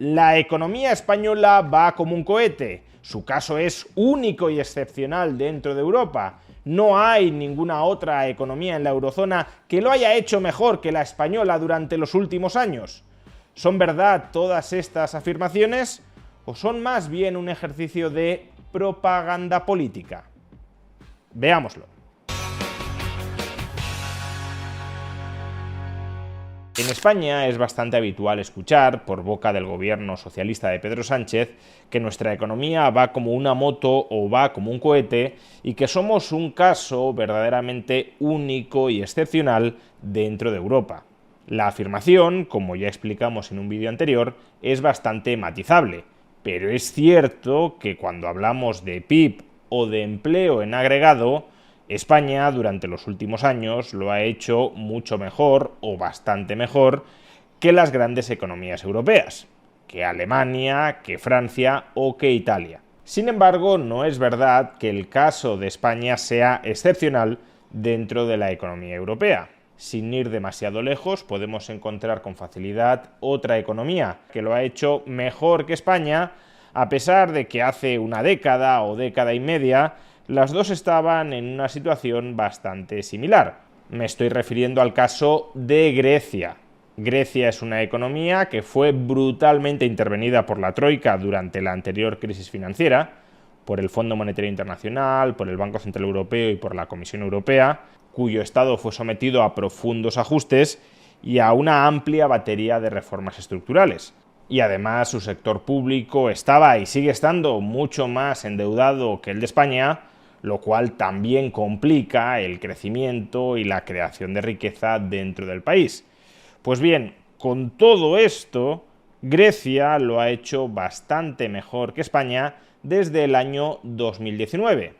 La economía española va como un cohete. Su caso es único y excepcional dentro de Europa. No hay ninguna otra economía en la eurozona que lo haya hecho mejor que la española durante los últimos años. ¿Son verdad todas estas afirmaciones o son más bien un ejercicio de propaganda política? Veámoslo. En España es bastante habitual escuchar, por boca del gobierno socialista de Pedro Sánchez, que nuestra economía va como una moto o va como un cohete y que somos un caso verdaderamente único y excepcional dentro de Europa. La afirmación, como ya explicamos en un vídeo anterior, es bastante matizable, pero es cierto que cuando hablamos de PIB o de empleo en agregado, España durante los últimos años lo ha hecho mucho mejor o bastante mejor que las grandes economías europeas, que Alemania, que Francia o que Italia. Sin embargo, no es verdad que el caso de España sea excepcional dentro de la economía europea. Sin ir demasiado lejos, podemos encontrar con facilidad otra economía que lo ha hecho mejor que España, a pesar de que hace una década o década y media las dos estaban en una situación bastante similar. Me estoy refiriendo al caso de Grecia. Grecia es una economía que fue brutalmente intervenida por la Troika durante la anterior crisis financiera, por el Fondo Monetario Internacional, por el Banco Central Europeo y por la Comisión Europea, cuyo estado fue sometido a profundos ajustes y a una amplia batería de reformas estructurales. Y además su sector público estaba y sigue estando mucho más endeudado que el de España, lo cual también complica el crecimiento y la creación de riqueza dentro del país. Pues bien, con todo esto, Grecia lo ha hecho bastante mejor que España desde el año 2019.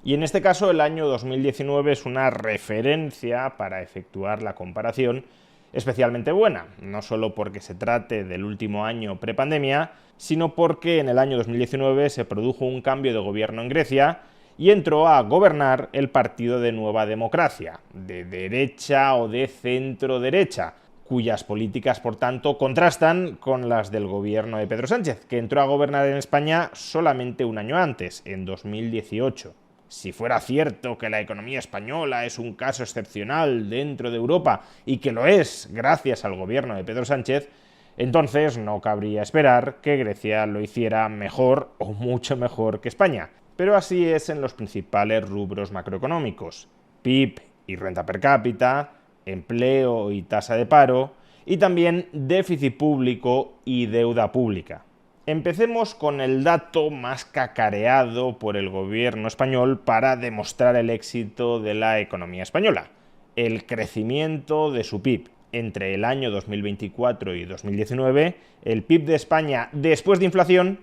Y en este caso el año 2019 es una referencia para efectuar la comparación especialmente buena, no solo porque se trate del último año prepandemia, sino porque en el año 2019 se produjo un cambio de gobierno en Grecia y entró a gobernar el Partido de Nueva Democracia, de derecha o de centro-derecha, cuyas políticas, por tanto, contrastan con las del gobierno de Pedro Sánchez, que entró a gobernar en España solamente un año antes, en 2018. Si fuera cierto que la economía española es un caso excepcional dentro de Europa y que lo es gracias al gobierno de Pedro Sánchez, entonces no cabría esperar que Grecia lo hiciera mejor o mucho mejor que España. Pero así es en los principales rubros macroeconómicos: PIB y renta per cápita, empleo y tasa de paro, y también déficit público y deuda pública. Empecemos con el dato más cacareado por el gobierno español para demostrar el éxito de la economía española: el crecimiento de su PIB. Entre el año 2024 y 2019, el PIB de España, después de inflación,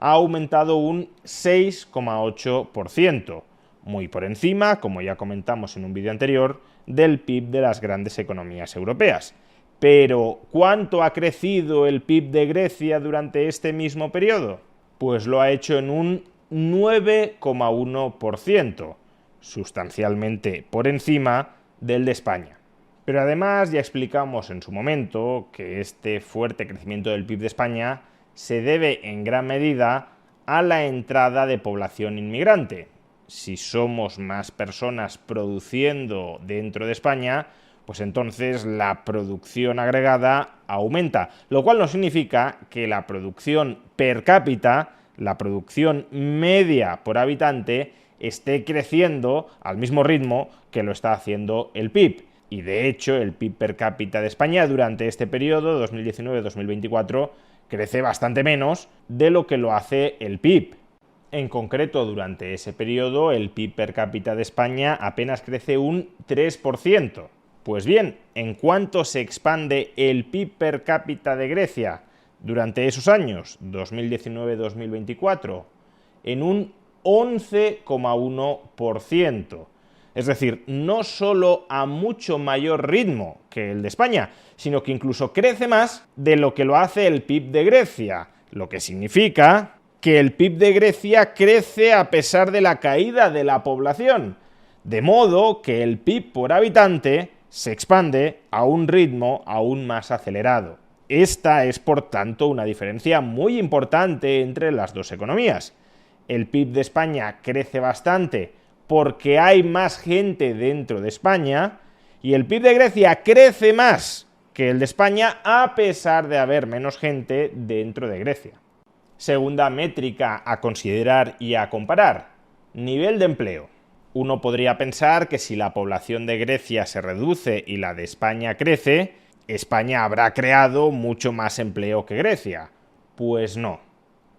ha aumentado un 6,8%, muy por encima, como ya comentamos en un vídeo anterior, del PIB de las grandes economías europeas. Pero, ¿cuánto ha crecido el PIB de Grecia durante este mismo periodo? Pues lo ha hecho en un 9,1%, sustancialmente por encima del de España. Pero además ya explicamos en su momento que este fuerte crecimiento del PIB de España se debe en gran medida a la entrada de población inmigrante. Si somos más personas produciendo dentro de España, pues entonces la producción agregada aumenta, lo cual no significa que la producción per cápita, la producción media por habitante, esté creciendo al mismo ritmo que lo está haciendo el PIB. Y de hecho, el PIB per cápita de España durante este periodo, 2019-2024, crece bastante menos de lo que lo hace el PIB. En concreto, durante ese periodo, el PIB per cápita de España apenas crece un 3%. Pues bien, ¿en cuánto se expande el PIB per cápita de Grecia durante esos años, 2019-2024? En un 11,1%. Es decir, no solo a mucho mayor ritmo que el de España, sino que incluso crece más de lo que lo hace el PIB de Grecia, lo que significa que el PIB de Grecia crece a pesar de la caída de la población, de modo que el PIB por habitante se expande a un ritmo aún más acelerado. Esta es, por tanto, una diferencia muy importante entre las dos economías. El PIB de España crece bastante porque hay más gente dentro de España y el PIB de Grecia crece más que el de España a pesar de haber menos gente dentro de Grecia. Segunda métrica a considerar y a comparar: nivel de empleo. Uno podría pensar que si la población de Grecia se reduce y la de España crece, España habrá creado mucho más empleo que Grecia. Pues no.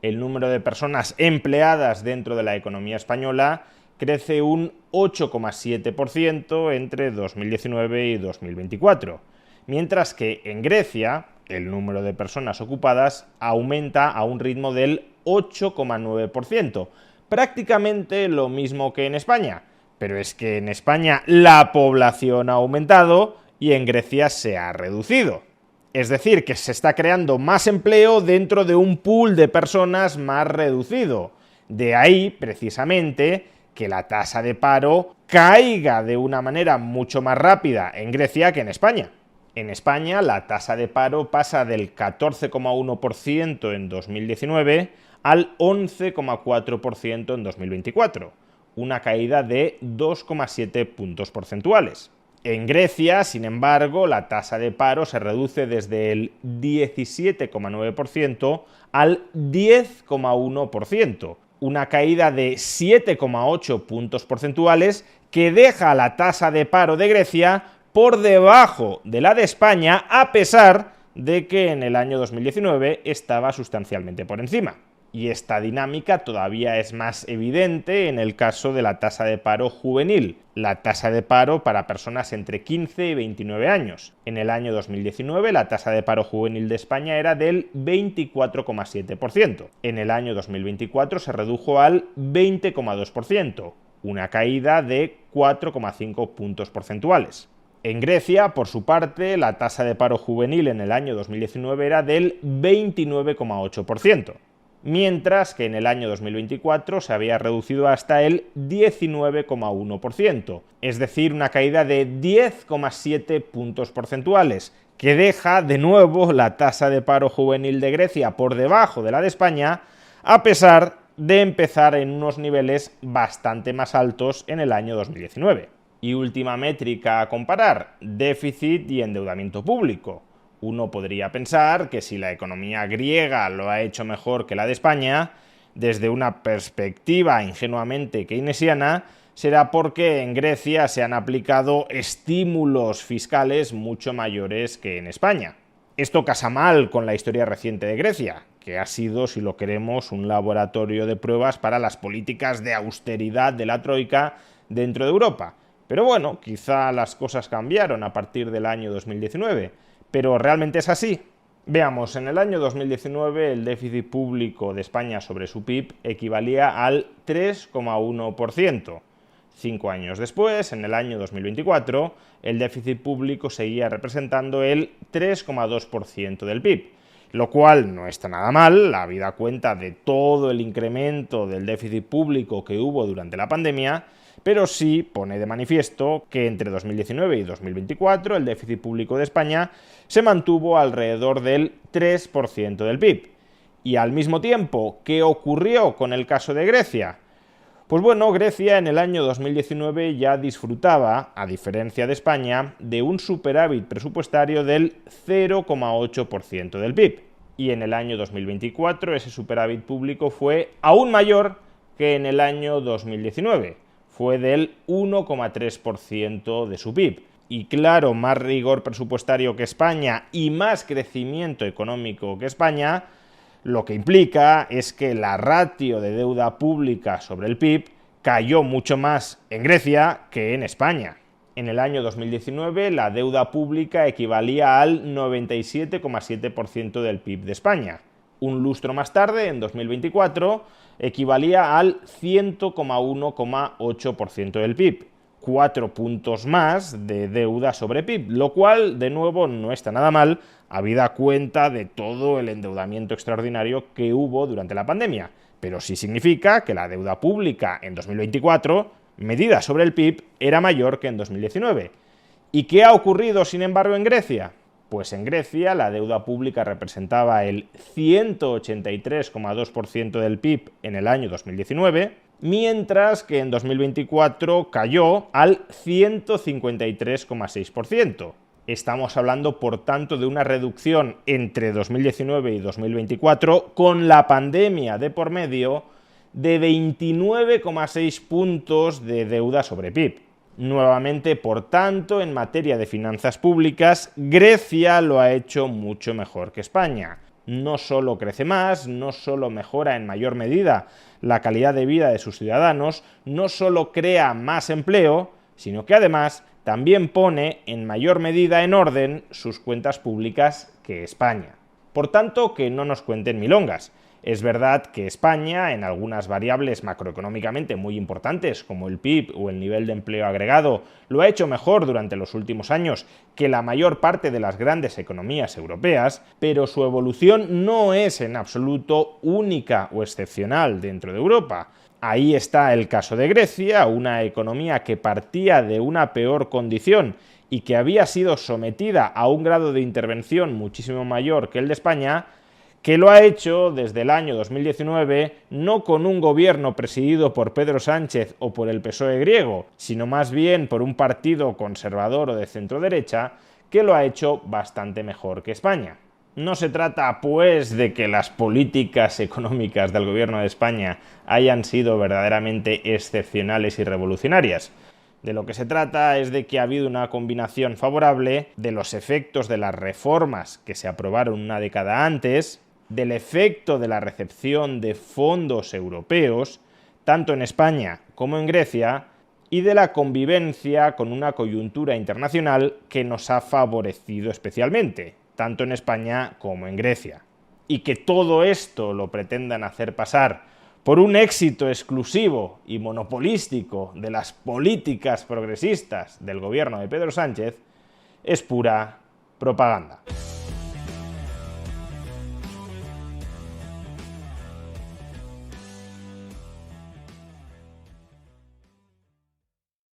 El número de personas empleadas dentro de la economía española crece un 8,7% entre 2019 y 2024, mientras que en Grecia el número de personas ocupadas aumenta a un ritmo del 8,9%, prácticamente lo mismo que en España, pero es que en España la población ha aumentado y en Grecia se ha reducido. Es decir, que se está creando más empleo dentro de un pool de personas más reducido. De ahí, precisamente, que la tasa de paro caiga de una manera mucho más rápida en Grecia que en España. En España, la tasa de paro pasa del 14,1% en 2019 al 11,4% en 2024, una caída de 2,7 puntos porcentuales. En Grecia, sin embargo, la tasa de paro se reduce desde el 17,9% al 10,1%, una caída de 7,8 puntos porcentuales que deja la tasa de paro de Grecia por debajo de la de España, a pesar de que en el año 2019 estaba sustancialmente por encima. Y esta dinámica todavía es más evidente en el caso de la tasa de paro juvenil, la tasa de paro para personas entre 15 y 29 años. En el año 2019 la tasa de paro juvenil de España era del 24,7%. En el año 2024 se redujo al 20,2%, una caída de 4,5 puntos porcentuales. En Grecia, por su parte, la tasa de paro juvenil en el año 2019 era del 29,8%. Mientras que en el año 2024 se había reducido hasta el 19,1%, es decir, una caída de 10,7 puntos porcentuales, que deja de nuevo la tasa de paro juvenil de Grecia por debajo de la de España, a pesar de empezar en unos niveles bastante más altos en el año 2019. Y última métrica a comparar: déficit y endeudamiento público. Uno podría pensar que si la economía griega lo ha hecho mejor que la de España, desde una perspectiva ingenuamente keynesiana, será porque en Grecia se han aplicado estímulos fiscales mucho mayores que en España. Esto casa mal con la historia reciente de Grecia, que ha sido, si lo queremos, un laboratorio de pruebas para las políticas de austeridad de la Troika dentro de Europa. Pero bueno, quizá las cosas cambiaron a partir del año 2019. ¿Pero realmente es así? Veamos, en el año 2019 el déficit público de España sobre su PIB equivalía al 3,1%. 5 años después, en el año 2024, el déficit público seguía representando el 3,2% del PIB, lo cual no está nada mal, habida cuenta de todo el incremento del déficit público que hubo durante la pandemia, pero sí pone de manifiesto que entre 2019 y 2024 el déficit público de España se mantuvo alrededor del 3% del PIB. Y al mismo tiempo, ¿qué ocurrió con el caso de Grecia? Pues bueno, Grecia en el año 2019 ya disfrutaba, a diferencia de España, de un superávit presupuestario del 0,8% del PIB. Y en el año 2024 ese superávit público fue aún mayor que en el año 2019. Fue del 1,3% de su PIB. Y claro, más rigor presupuestario que España y más crecimiento económico que España, lo que implica es que la ratio de deuda pública sobre el PIB cayó mucho más en Grecia que en España. En el año 2019 la deuda pública equivalía al 97,7% del PIB de España. Un lustro más tarde, en 2024, equivalía al 100,1,8% del PIB. 4 puntos más de deuda sobre PIB, lo cual, de nuevo, no está nada mal, habida cuenta de todo el endeudamiento extraordinario que hubo durante la pandemia. Pero sí significa que la deuda pública en 2024, medida sobre el PIB, era mayor que en 2019. ¿Y qué ha ocurrido, sin embargo, en Grecia? Pues en Grecia la deuda pública representaba el 183,2% del PIB en el año 2019, mientras que en 2024 cayó al 153,6%. Estamos hablando, por tanto, de una reducción entre 2019 y 2024, con la pandemia de por medio, de 29,6 puntos de deuda sobre PIB. Nuevamente, por tanto, en materia de finanzas públicas, Grecia lo ha hecho mucho mejor que España. No solo crece más, no solo mejora en mayor medida la calidad de vida de sus ciudadanos, no solo crea más empleo, sino que además también pone en mayor medida en orden sus cuentas públicas que España. Por tanto, que no nos cuenten milongas. Es verdad que España, en algunas variables macroeconómicamente muy importantes, como el PIB o el nivel de empleo agregado, lo ha hecho mejor durante los últimos años que la mayor parte de las grandes economías europeas, pero su evolución no es en absoluto única o excepcional dentro de Europa. Ahí está el caso de Grecia, una economía que partía de una peor condición y que había sido sometida a un grado de intervención muchísimo mayor que el de España, que lo ha hecho desde el año 2019 no con un gobierno presidido por Pedro Sánchez o por el PSOE griego, sino más bien por un partido conservador o de centro-derecha que lo ha hecho bastante mejor que España. No se trata, pues, de que las políticas económicas del gobierno de España hayan sido verdaderamente excepcionales y revolucionarias. De lo que se trata es de que ha habido una combinación favorable de los efectos de las reformas que se aprobaron una década antes, del efecto de la recepción de fondos europeos, tanto en España como en Grecia, y de la convivencia con una coyuntura internacional que nos ha favorecido especialmente, tanto en España como en Grecia. Y que todo esto lo pretendan hacer pasar por un éxito exclusivo y monopolístico de las políticas progresistas del gobierno de Pedro Sánchez es pura propaganda.